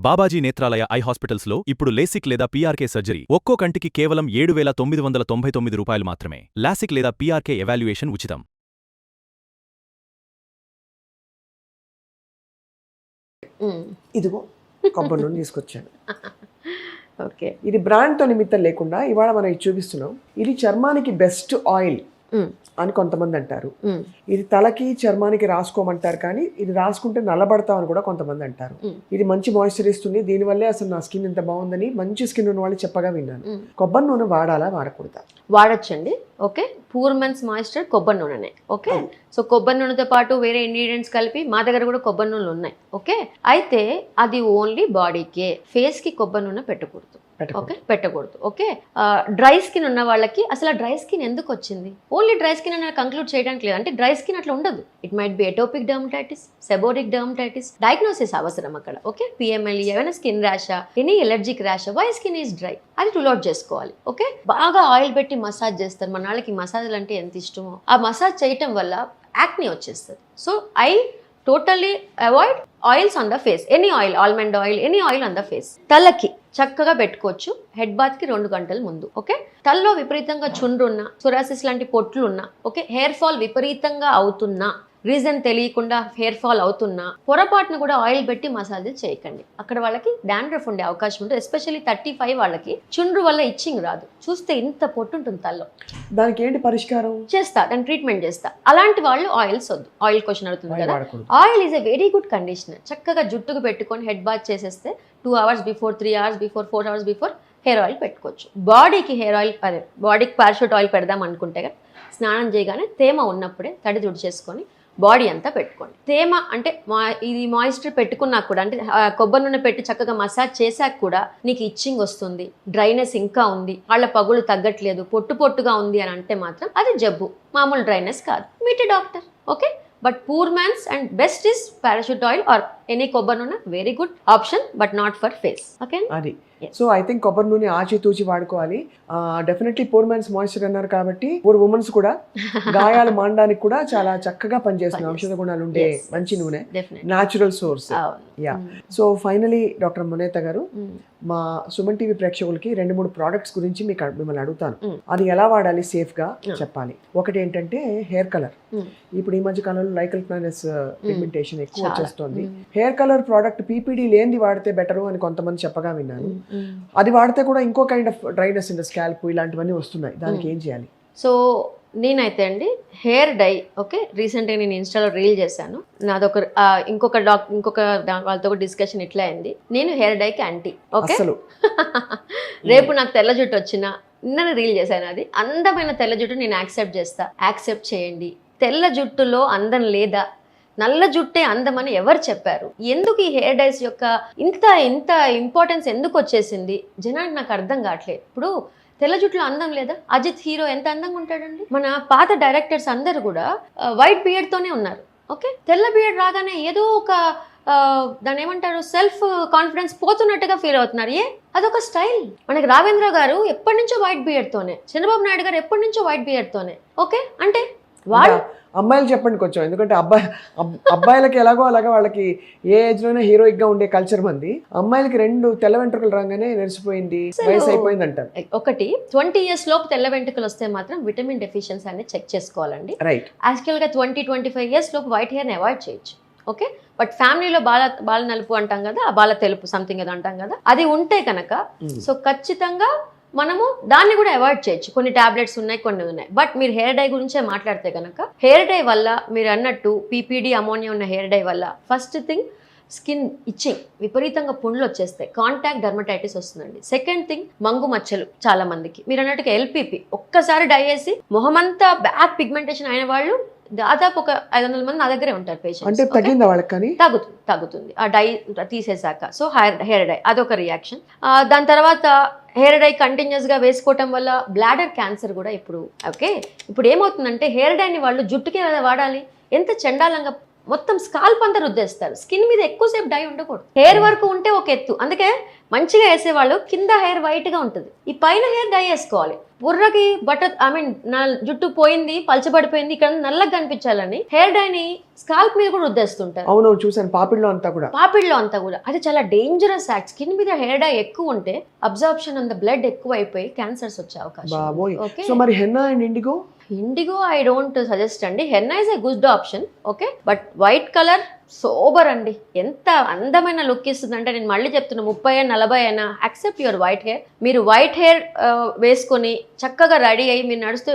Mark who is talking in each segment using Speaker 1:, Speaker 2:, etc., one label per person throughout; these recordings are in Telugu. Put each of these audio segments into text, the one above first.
Speaker 1: బాబాజీ నేత్రాలయ ఐ హాస్పిటల్స్ లో ఇప్పుడు లేసిక్ లేదా పీఆర్కే సర్జరీ ఒక్కో కంటికి కేవలం 7,999 రూపాయలు మాత్రమే. లాసిక్ లేదా పీఆర్కే ఎవాల్యుయేషన్ ఉచితం.
Speaker 2: ఇదిగో కొబ్బరి నూనె తీసుకొచ్చాను.
Speaker 3: ఓకే,
Speaker 2: ఇది బ్రాండ్తో నిమిత్తం లేకుండా ఇవాళ మనం ఇది చూపిస్తున్నాం. ఇది చర్మానికి బెస్ట్ ఆయిల్ అని కొంతమంది అంటారు. ఇది తలకి చర్మానికి రాసుకోమంటారు, కానీ ఇది రాసుకుంటే నల్లబడతాం అని కూడా కొంతమంది అంటారు. ఇది మంచి మాయిశ్చర్ ఇస్తుంది. దీనివల్లే అసలు నా స్కిన్ ఎంత బాగుందని మంచి స్కిన్ ఉన్న వాళ్ళు చెప్పగా విన్నాను. కొబ్బరి నూనె వాడాలా వాడకూడదా?
Speaker 3: వాడచ్చండి. ఓకే, పూర్ మెన్స్ మాయిశ్చర్ కొబ్బరి నూనెనే. ఓకే, సో కొబ్బరి నూనెతో పాటు వేరే ఇంగ్రీడియంట్స్ కలిపి మా దగ్గర కూడా కొబ్బరి నూనెలు ఉన్నాయి. ఓకే, అయితే అది ఓన్లీ బాడీకే, ఫేస్ కి కొబ్బరి నూనె పెట్టకూడదు. ఓకే, పెట్టకూడదు. ఓకే, డ్రై స్కిన్ ఉన్న వాళ్ళకి అసలు డ్రై స్కిన్ ఎందుకు వచ్చింది? ఓన్లీ డ్రై స్కిన్ అని కంక్లూడ్ చేయడానికి లేదు. అంటే డ్రై స్కిన్ అట్లా ఉండదు. It might be atopic dermatitis, seborrheic dermatitis. Diagnosis అవసరం అక్కడ. ఓకే, పిఎంఎల్ ఏమైనా స్కిన్ ర్యాషా, ఎనీ ఎలర్జిక్ ర్యాషా, వై స్కిన్ ఈజ్ డ్రై, అది రూల్ అవుట్ చేసుకోవాలి. ఓకే, బాగా ఆయిల్ పెట్టి మసాజ్ చేస్తారు. మన వాళ్ళకి మసాజ్లు అంటే ఎంత ఇష్టమో, ఆ మసాజ్ చేయటం వల్ల యాక్ని వచ్చేస్తుంది. So I totally avoid oils on the face. Any oil, almond oil, any oil on the face. తలకి చక్కగా పెట్టుకోవచ్చు హెడ్ బాత్ కి 2 గంటల ముందు. ఓకే, తలలో విపరీతంగా చుండ్రున్నా, సొరాసిస్ లాంటి పొట్లున్నా, ఓకే, హెయిర్ ఫాల్ విపరీతంగా అవుతున్నా, రీజన్ తెలియకుండా హెయిర్ ఫాల్ అవుతున్నా, పొరపాటును కూడా ఆయిల్ పెట్టి మసాజ్ చేయకండి. అక్కడ వాళ్ళకి డాండ్రఫ్ ఉండే అవకాశం ఉంటుంది. ఎస్పెషల్లీ 35 వాళ్ళకి చుండ్రు వల్ల ఇచ్చింగ్ రాదు. చూస్తే ఇంత పొట్టు ఉంటుంది తలలో.
Speaker 2: దానికి ఏంటి పరిష్కారం?
Speaker 3: చేస్తా, దాని ట్రీట్మెంట్ చేస్తా. అలాంటి వాళ్ళు ఆయిల్స్ వద్దు. ఆయిల్ క్వశ్చన్ అవుతుంది కదా. Oil is a very good conditioner. చక్కగా జుట్టుకు పెట్టుకొని హెడ్ బాత్ చేసేస్తే 2 hours before, 3 hours before, 4 hours before hair oil పెట్టుకోవచ్చు. బాడీకి హెయిర్ ఆయిల్, అదే బాడీకి పారాషూట్ ఆయిల్ పెడదాం అనుకుంటే కదా, స్నానం చేయగానే తేమ ఉన్నప్పుడే తడి తుడి చేసుకొని బాడీ అంతా పెట్టుకోండి. తేమ అంటే ఇది మాయిశ్చర్ పెట్టుకున్నా కూడా, అంటే కొబ్బరి నూనె పెట్టి చక్కగా మసాజ్ చేశాక కూడా నీకు ఇచ్చింగ్ వస్తుంది, డ్రైనెస్ ఇంకా ఉంది, వాళ్ళ పగులు తగ్గట్లేదు, పొట్టుగా ఉంది అని అంటే మాత్రం అది జబ్బు, మామూలు డ్రైనెస్ కాదు. Meet doctor. Okay, but poor man's and best is Parachute oil or any కొబ్బరి నూనె. Very good option, but not for face. Okay,
Speaker 2: అది సో ఐ థింక్ కొబ్బరి నూనె ఆచితూచి వాడుకోవాలి. డెఫినెట్లీ పూర్ మ్యాన్స్ మాయిశ్చర్ అన్నారు కాబట్టి పూర్ ఉమెన్స్ కూడా గాయాలు మాండడానికి కూడా చాలా చక్కగా పనిచేస్తుంది. ఔషధ గుణాలు ఉండే మంచి నూనె, natural source. Yeah, so finally doctor మునేత గారు, మా సుమన్ టీవీ ప్రేక్షకులకి 2-3 ప్రోడక్ట్స్ గురించి మిమ్మల్ని అడుగుతాను. అది ఎలా వాడాలి సేఫ్ గా చెప్పాలి. ఒకటి ఏంటంటే హెయిర్ కలర్. ఇప్పుడు ఈ మధ్య కాలంలో లైకల్ ప్లానెస్ పిగ్మెంటేషన్ ఎక్కువ వచ్చేస్తుంది. హెయిర్ కలర్ ప్రోడక్ట్ పీపీడీ లేనిది వాడితే బెటరు అని కొంతమంది చెప్పగా విన్నాను. అది వాడితే కూడా ఇంకో kind of dryness in the scalp ఇలాంటివన్నీ వస్తున్నాయి. దానికి ఏం చేయాలి?
Speaker 3: సో నేనైతే అండి హెయిర్ డై, ఓకే, రీసెంట్గా నేను ఇన్స్టాలో రీల్ చేశాను. నాదొక ఇంకొక వాళ్ళతో డిస్కషన్ ఇట్లా అయింది. నేను హెయిర్ డైకి యాంటీ. ఓకే, రేపు నాకు తెల్ల జుట్టు వచ్చినా, నిన్న రీల్ చేశాను, అది అందమైన తెల్ల జుట్టు నేను యాక్సెప్ట్ చేస్తా. యాక్సెప్ట్ చేయండి. తెల్ల జుట్టులో అందం లేదా, నల్ల జుట్టే అందమని ఎవరు చెప్పారు? ఎందుకు ఈ హెయిర్ డైస్ యొక్క ఇంత ఇంపార్టెన్స్ ఎందుకు వచ్చేసింది జనానికి నాకు అర్థం కావట్లేదు. ఇప్పుడు తెల్ల జుట్టులో అందం లేదా? అజిత్ హీరో ఎంత అందంగా ఉంటాడండి. మన పాత డైరెక్టర్స్ అందరు కూడా వైట్ బియర్డ్ తోనే ఉన్నారు. ఓకే, తెల్ల బియర్డ్ రాగానే ఏదో ఒక దాని ఏమంటారు, సెల్ఫ్ కాన్ఫిడెన్స్ పోతున్నట్టుగా ఫీల్ అవుతున్నారు. అదొక స్టైల్. మనకి రావేంద్ర గారు ఎప్పటి నుంచో వైట్ బియర్డ్ తోనే, చంద్రబాబు నాయుడు గారు ఎప్పటి నుంచో వైట్ బియర్డ్ తోనే. ఓకే, అంటే వాళ్ళు
Speaker 2: అమ్మాయిలు చెప్పండి కొంచెం, ఎందుకంటే అబ్బాయిలకి ఎలాగో అలాగా వాళ్ళకి ఏ ఏజ్ లోనే హీరోయిక్ గా ఉండే కల్చర్ మంది. అమ్మాయిలకి 2 తెల్ల వెంట్రుకలు రాగానే నెరిసిపోయింది, వయసు అయిపోయింది అంటారు.
Speaker 3: ఒకటి 20 years లోపు తెల్ల వెంట్రుకలు వస్తే మాత్రం విటమిన్ డెఫిషియన్సీ అనేది చెక్ చేసుకోవాలండి.
Speaker 2: రైట్,
Speaker 3: యాక్చువల్ గా 20-25 years లోపు వైట్ హెయిర్ ని అవాయిడ్ చేయొచ్చు. ఓకే, బట్ ఫ్యామిలీలో బాల నలుపు అంటాం కదా, ఆ బాల తెలుపు సంథింగ్ ఏదో అంటాం కదా, అది ఉంటే కనుక సో ఖచ్చితంగా మనము దాన్ని కూడా అవాయిడ్ చేయొచ్చు. కొన్ని టాబ్లెట్స్ ఉన్నాయి, కొన్ని ఉన్నాయి. బట్ మీరు హెయిర్ డై గురించే మాట్లాడితే కనుక, హెయిర్ డై వల్ల మీరు అన్నట్టు పీపీడీ అమోనియా ఉన్న హెయిర్ డై వల్ల ఫస్ట్ థింగ్ స్కిన్ ఇచ్చింగ్, విపరీతంగా పుండ్లు వచ్చేస్తాయి, కాంటాక్ట్ డర్మటైటిస్ వస్తుందండి. సెకండ్ థింగ్ మంగు మచ్చలు. చాలా మందికి మీరు అన్నట్టుగా ఎల్పీపీ ఒక్కసారి డై వేసి మొహమంతా బ్యాక్ పిగ్మెంటేషన్ అయిన వాళ్ళు దాదాపు ఒక 500 మంది నా దగ్గరే ఉంటారు పేషెంట్స్. తగ్గుతుంది ఆ డై తీసేసాక. సో హెయిర్ డై అదొక రియాక్షన్. దాని తర్వాత హెయిర్ డై కంటిన్యూస్ గా వేసుకోవటం వల్ల బ్లాడర్ క్యాన్సర్ కూడా ఇప్పుడు ఏమవుతుందంటే హెయిర్ డైని వాళ్ళు జుట్టుకే వాడాలి. ఎంత చండాలంగా మొత్తం స్కాల్ప్ అంతా రుద్దేస్తారు. స్కిన్ మీద ఎక్కువసేపు డై ఉండకూడదు. హెయిర్ వరకు ఉంటే ఒక ఎత్తు, అందుకే మంచిగా వేసేవాళ్ళు కింద హెయిర్ వైట్ గా ఉంటుంది, ఈ పైన హెయిర్ డై వేసుకోవాలి. బుర్రకి బట్టర్ నా జుట్టు పోయింది, పలచబడిపోయింది, ఇక్కడ నల్లగా కనిపించాలని హెయిర్ డైని స్కాల్ప్ మీద కూడా రుద్దేస్తుంటారు.
Speaker 2: అవును, చూసాను పాపిడిలో అంతా కూడా. అది చాలా డేంజరస్ యాక్ట్. స్కిన్ మీద హెయిర్ డై ఎక్కువ ఉంటే అబ్జార్ప్షన్ అండ్ బ్లడ్ ఎక్కువ అయిపోయి క్యాన్సర్స్ వచ్చే అవకాశం. సో మరి henna and
Speaker 3: indigo I don't suggest అండి. Henna is a good option, okay. But white colour sober అండి, ఎంత అందమైన లుక్ ఇస్తుంది అంటే నేను మళ్ళీ చెప్తున్నా, 30 40 అయినా యాక్సెప్ట్ యువర్ వైట్ హెయిర్. మీరు వైట్ హెయిర్ వేసుకొని చక్కగా రెడీ అయ్యి మీరు నడుస్తూ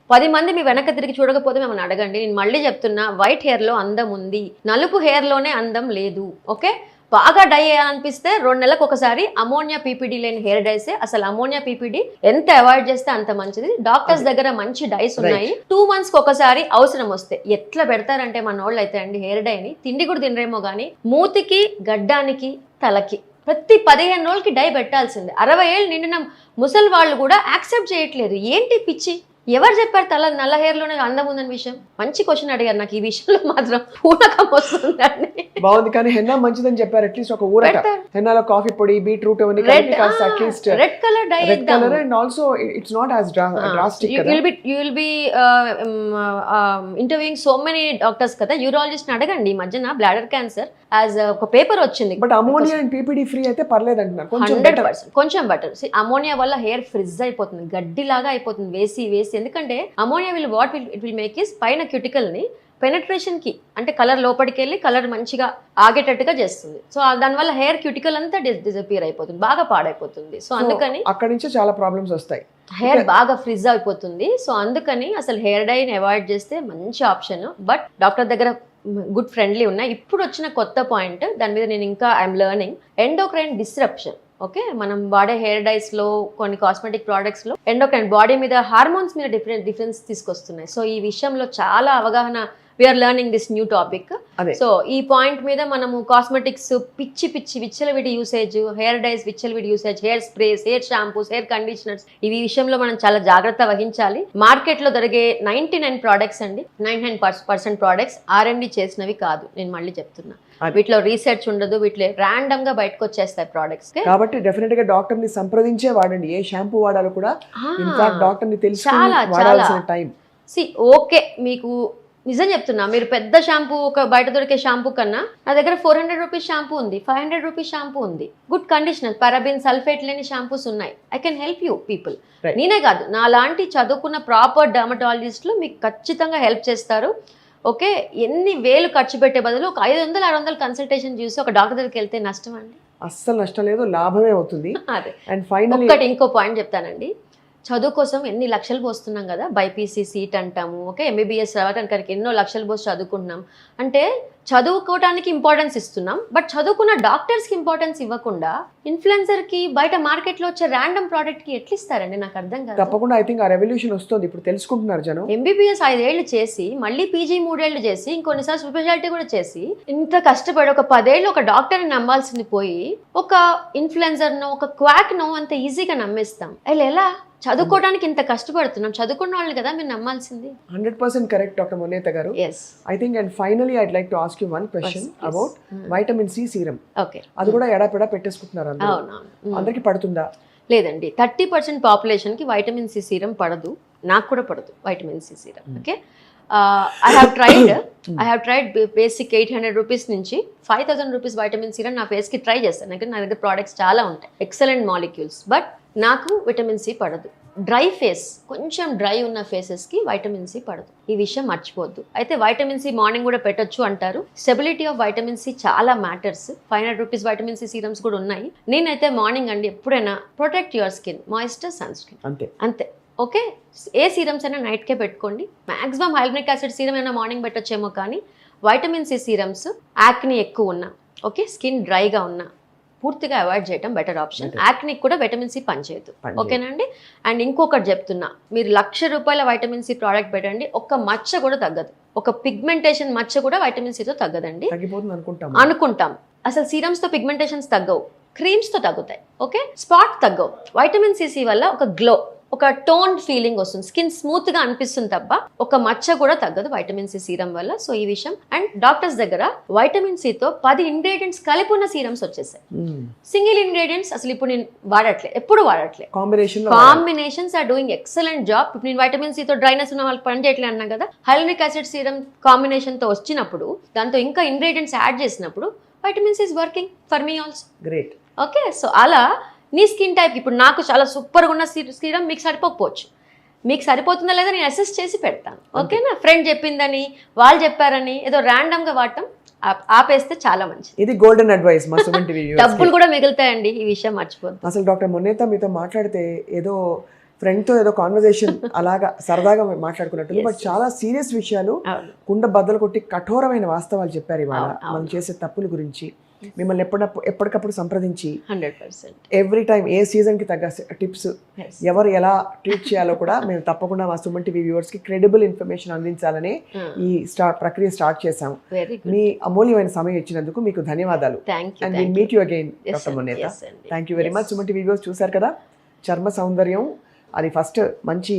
Speaker 3: 10 మంది మీ వెనక తిరిగి చూడకపోతే మిమ్మల్ని అడగండి. నేను మళ్ళీ చెప్తున్నా, వైట్ హెయిర్లో అందం ఉంది, నలుపు హెయిర్లోనే అందం లేదు, ఓకే. బాగా డై అనిపిస్తే 2 నెలలకు ఒకసారి అమోనియా పీపీడీ లేని హెయిర్ డైసే. అసలు అమోనియా పీపీడీ ఎంత అవాయిడ్ చేస్తే అంత మంచిది. డాక్టర్స్ దగ్గర మంచి డైస్ ఉన్నాయి. 2 months ఒకసారి అవసరం వస్తే ఎట్లా పెడతారంటే మన వాళ్ళు అయితే అండి హెయిర్ డైని తిండి కూడా తినరేమో కానీ మూతికి, గడ్డానికి, తలకి ప్రతి 15 రోజులకి డై పెట్టాల్సిందే. 60 ఏళ్ళు నిండిన ముసలి వాళ్ళు కూడా యాక్సెప్ట్ చేయట్లేదు. ఏంటి పిచ్చి? ఎవరు చెప్పారు నల్ల హెయిర్ లోనే అందం ఉందని విషయం? మంచి క్వశ్చన్ అడిగారు. నాకు ఈ విషయంలో మాత్రం పూనకం వస్తుందండి.
Speaker 2: బాగుంది, కానీ హెన్నా మంచిదని చెప్పారు. అట్లీస్ట్ ఒక ఊరట హెన్నాలో కాఫీ పొడి, బీట్రూట్ అవన్నీ at least
Speaker 3: red colour dye
Speaker 2: colour and also it's not as drastic కదా.
Speaker 3: You will be interviewing so many doctors కదా. యూరాలజిస్ట్ అడగండి. ఈ మధ్యన బ్లాడర్ క్యాన్సర్ యాజ్ ఒక పేపర్ వచ్చింది.
Speaker 2: But ammonia and PPD free అయితే పర్లేదు అంటున్నారు.
Speaker 3: 100% కొంచెం బెటర్. అమోనియా వల్ల హెయిర్ ఫ్రిజ్ అయిపోతుంది, గడ్డిలాగా అయిపోతుంది వేసి. ఎందుకంటే ammonia it will make is పైన క్యూటికల్ ని పెనట్రేషన్ కి, అంటే కలర్ లోపలికి వెళ్ళి కలర్ మంచిగా ఆగేటట్టుగా చేస్తుంది. సో దానివల్ల హెయిర్ క్యూటికల్ అంతా డిసపియర్ అయిపోతుంది, బాగా పాడైపోతుంది. సో అందుకని
Speaker 2: అక్కడి నుంచి చాలా ప్రాబ్లమ్స్ వస్తాయి,
Speaker 3: హెయిర్ బాగా ఫ్రిజ్ అయిపోతుంది. సో అందుకని అసలు హెయిర్ డైని అవాయిడ్ చేస్తే మంచి ఆప్షన్. బట్ డాక్టర్ దగ్గర గుడ్ ఫ్రెండ్లీ ఉన్నాయి. ఇప్పుడు వచ్చిన కొత్త పాయింట్, దాని మీద నేను ఇంకా I'm learning, endocrine disruption. Okay, మనం వాడే హెయిర్ డైస్ లో, కొన్ని కాస్మెటిక్ ప్రోడక్ట్స్ లో ఎండోక్రైన్ బాడీ మీద, హార్మోన్స్ మీద డిఫరెన్స్ తీసుకొస్తున్నాయి. సో ఈ విషయంలో చాలా అవగాహన, we're learning this new topic. So ఈ పాయింట్ మీద మనము కాస్మెటిక్స్ పిచ్చి విచ్చలవిడి యూసేజ్, హెయిర్ డైస్ విచ్చలవిడి usage, hair sprays, hair shampoos, hair conditioners, ఈ విషయంలో మనం చాలా జాగ్రత్త వహించాలి. మార్కెట్ లో దొరికే 99 ప్రోడక్ట్స్ అండి, 99% ప్రోడక్ట్స్ R&D చేసినవి కాదు. నేను మళ్ళీ చెప్తున్నా, వీటిలో రీసెర్చ్ ఉండదు, వీటిలో ర్యాండమ్ గా బయటకు వచ్చేస్తాయి ప్రోడక్ట్స్.
Speaker 2: కాబట్టి డెఫినెట్ గా డాక్టర్ ని సంప్రదించే వాడండి. ఏ షాంపూ వాడాలో కూడా ఇన్ఫాక్ట్ డాక్టర్ ని తెలిసి వాడాల్సిన టైం.
Speaker 3: ఓకే, మీకు నిజం చెప్తున్నా, మీరు పెద్ద షాంపూ, ఒక బయట దొరికే షాంపూ కన్నా నా దగ్గర 400 రూపీస్ షాంపూ ఉంది, 500 రూపీస్ షాంపూ ఉంది, గుడ్ కండిషనర్, పారాబిన్, సల్ఫేట్ లేని షాంపూస్ ఉన్నాయి. I can help you people. నేనే కాదు, నా లాంటి చదువుకున్న ప్రాపర్ డర్మటాలజిస్టులు మీకు ఖచ్చితంగా హెల్ప్ చేస్తారు. ఓకే, ఎన్ని వేలు ఖర్చు పెట్టే బదులు ఒక 500-600 కన్సల్టేషన్ చూసి ఒక డాక్టర్ దగ్గరికి వెళ్తే నష్టం అండి? అస్సలు
Speaker 2: నష్టం లేదు, లాభమే అవుతుంది.
Speaker 3: అదే. అండ్ ఫైనల్ ఇంకో పాయింట్ చెప్తానండి. చదువు కోసం ఎన్ని లక్షలు పోస్తున్నాం కదా, బైపీసీ సీట్ అంటాము, ఓకే, ఎంబీబీఎస్ రావడానికి ఎన్నో లక్షలు పోసి చదువుకుంటున్నాం. అంటే చదువుకోవడానికి ఇంపార్టెన్స్ ఇస్తున్నాం, బట్ చదువుకున్న డాక్టర్స్కి ఇంపార్టెన్స్ ఇవ్వకుండా ఇన్ఫ్లుయెన్సర్కి, బయట మార్కెట్లో వచ్చే ర్యాండమ్ ప్రోడక్ట్కి ఎట్లా ఇస్తారండి? నాకు అర్థం కాదు.
Speaker 2: తప్పకుండా ఐ థింక్ ఆ రెవల్యూషన్ వస్తుంది, ఇప్పుడు తెలుసుకుంటున్నారు జనం.
Speaker 3: ఎంబీబీఎస్ 5 ఏళ్ళు చేసి, మళ్ళీ పీజీ 3 ఏళ్ళు చేసి, ఇంకొన్నిసార్లు స్పెషాలిటీ కూడా చేసి, ఇంత కష్టపడి ఒక 10 ఏళ్ళు ఒక డాక్టర్ని నమ్మాల్సింది పోయి ఒక ఇన్ఫ్లుయెన్సర్నో, ఒక క్వాక్నో అంత ఈజీగా నమ్మేస్తాం. ఎలా? చదువుకోవడానికి ఇంత కష్టపడుతున్నాం, చదువుకున్న వాళ్ళని కదా మీరు నమ్మాల్సింది.
Speaker 2: 100% కరెక్ట్ డాక్టర్ మునేత గారు. I think and finally I'd like to ask you one question about vitamin C serum.
Speaker 3: Okay,
Speaker 2: అది కూడా ఎడాపెడా పెట్టేసుకుంటున్నారు అందరూ. అందరికి పడుతుందా?
Speaker 3: లేదండి, 30% పాపులేషన్ కి వైటమిన్ సి సీరం పడదు. నాకు కూడా పడదు vitamin C serum. Okay, I have tried basic 800 rupees నుంచి 5000 రూపీస్ వైటమిన్ సీరం నా ఫేస్ కి ట్రై చేస్తాను. నా దగ్గర ప్రోడక్ట్స్ చాలా ఉంటాయి, ఎక్సలెంట్ మాలిక్యూల్స్, బట్ నాకు విటమిన్ సి పడదు. డ్రై ఫేస్, కొంచెం డ్రై ఉన్న ఫేసెస్కి వైటమిన్ సి పడదు. ఈ విషయం మర్చిపోద్దు. అయితే వైటమిన్ సి మార్నింగ్ కూడా పెట్టొచ్చు అంటారు. స్టెబిలిటీ ఆఫ్ వైటమిన్ సి చాలా matters. 500 rupees vitamin C serums కూడా ఉన్నాయి. నేనైతే మార్నింగ్ అండి ఎప్పుడైనా protect your skin, moisture, sunscreen, అంతే. ఓకే, ఏ సీరమ్స్ అయినా నైట్కే పెట్టుకోండి. మాక్సిమం హైల్యూరిక్ యాసిడ్ సీరం అయినా మార్నింగ్ పెట్టొచ్చేమో, కానీ వైటమిన్ సి సీరమ్స్ యాక్ని ఎక్కువ ఉన్నా, ఓకే, స్కిన్ డ్రైగా ఉన్నా పూర్తిగా అవాయిడ్ చేయడం బెటర్ ఆప్షన్. యాక్నిక్ కూడా విటమిన్ సి పనిచేయదు. ఓకేనండి. అండ్ ఇంకొకటి చెప్తున్నా, మీరు ₹1,00,000 వైటమిన్ సి ప్రోడక్ట్ పెట్టండి, ఒక్క మచ్చ కూడా తగ్గదు. ఒక పిగ్మెంటేషన్ మచ్చ కూడా వైటమిన్ సితో తగ్గదండి. అనుకుంటాం, అసలు సీరమ్స్ తో పిగ్మెంటేషన్స్ తగ్గవు, క్రీమ్స్ తో తగ్గుతాయి. ఓకే, స్పాట్ తగ్గవు. వైటమిన్ సి వల్ల ఒక గ్లో, ఒక టోన్ ఫీలింగ్ వస్తుంది, స్కిన్ స్మూత్ గా అనిపిస్తుంది తప్ప ఒక మచ్చ కూడా తగ్గదు వైటమిన్ సి సీరం వల్ల. సో ఈ విషయం. అండ్ డాక్టర్స్ దగ్గర వైటమిన్ సి తో 10 ఇంగ్రీడియంట్స్ కలిపి ఉన్న సీరమ్స్ వచ్చేసాయి. సింగిల్ ఇంగ్రీడియంట్స్ అసలు ఇప్పుడు నేను వాడట్లే, ఎప్పుడు వాడట్లే. Combinations are doing excellent job. ఇప్పుడు నేను వైటమిన్ సి తో డ్రైనెస్ ఉన్న వాళ్ళకి పని చేయట్లేదు అన్నా కదా, హైలోనిక్ యాసిడ్ సీరం కాంబినేషన్ తో వచ్చినప్పుడు దాంతో ఇంకా ఇంగ్రీడియంట్స్ యాడ్ చేసినప్పుడు vitamin C is working for me also.
Speaker 2: Great.
Speaker 3: Okay, so అలా నీ స్కిన్ టైప్ ఇప్పుడు నాకు చాలా సూపర్గా ఉన్న సీరం మీకు సరిపోకపోవచ్చు, మీకు సరిపోతుందా లేదా నేను అసెస్ చేసి పెడతాను. ఓకేనా, ఫ్రెండ్ చెప్పిందని వాళ్ళు చెప్పారని ఏదో ర్యాండమ్ గా వాడటం ఆపేస్తే చాలా మంచిది.
Speaker 2: ఇది గోల్డెన్ అడ్వైస్ మా సుమన్ టీవీ వ్యూవర్స్ కి.
Speaker 3: డబ్బులు కూడా మిగులుతాయండి, ఈ విషయం మర్చిపోద్దు.
Speaker 2: అసలు డాక్టర్ మొన్నేత మీతో మాట్లాడితే ఏదో ఫ్రెండ్తో ఏదో కాన్వర్జేషన్ అలాగా సరదాగా మాట్లాడుకున్నట్టు, బట్ చాలా సీరియస్ విషయాలు, కుండ బద్దలు కొట్టి కఠోరమైన వాస్తవాలు చెప్పారు ఇవాళ. మనం చేసే తప్పుల గురించి మిమ్మల్ని ఎప్పటికప్పుడు సంప్రదించి
Speaker 3: 100%
Speaker 2: ఎవ్రీ టైం ఏ సీజన్కి తగ్గ టిప్స్, ఎవరు ఎలా ట్రీట్ చేయాలో కూడా మేము తప్పకుండా మా సుమన్ టీవీ వ్యూవర్స్కి క్రెడిబుల్ ఇన్ఫర్మేషన్ అందించాలని ఈ ప్రక్రియ స్టార్ట్ చేసాము. మీ అమూల్యమైన సమయం ఇచ్చినందుకు మీకు ధన్యవాదాలు. And will meet you again doctor Moneta. Thank you very much. Suman TV viewers చూశారు కదా, చర్మ సౌందర్యం అది ఫస్ట్ మంచి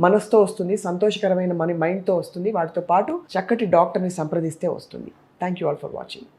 Speaker 2: మనసుతో వస్తుంది, సంతోషకరమైన మన మైండ్తో వస్తుంది, వాటితో పాటు చక్కటి డాక్టర్ని సంప్రదిస్తే వస్తుంది. Thank you all for watching.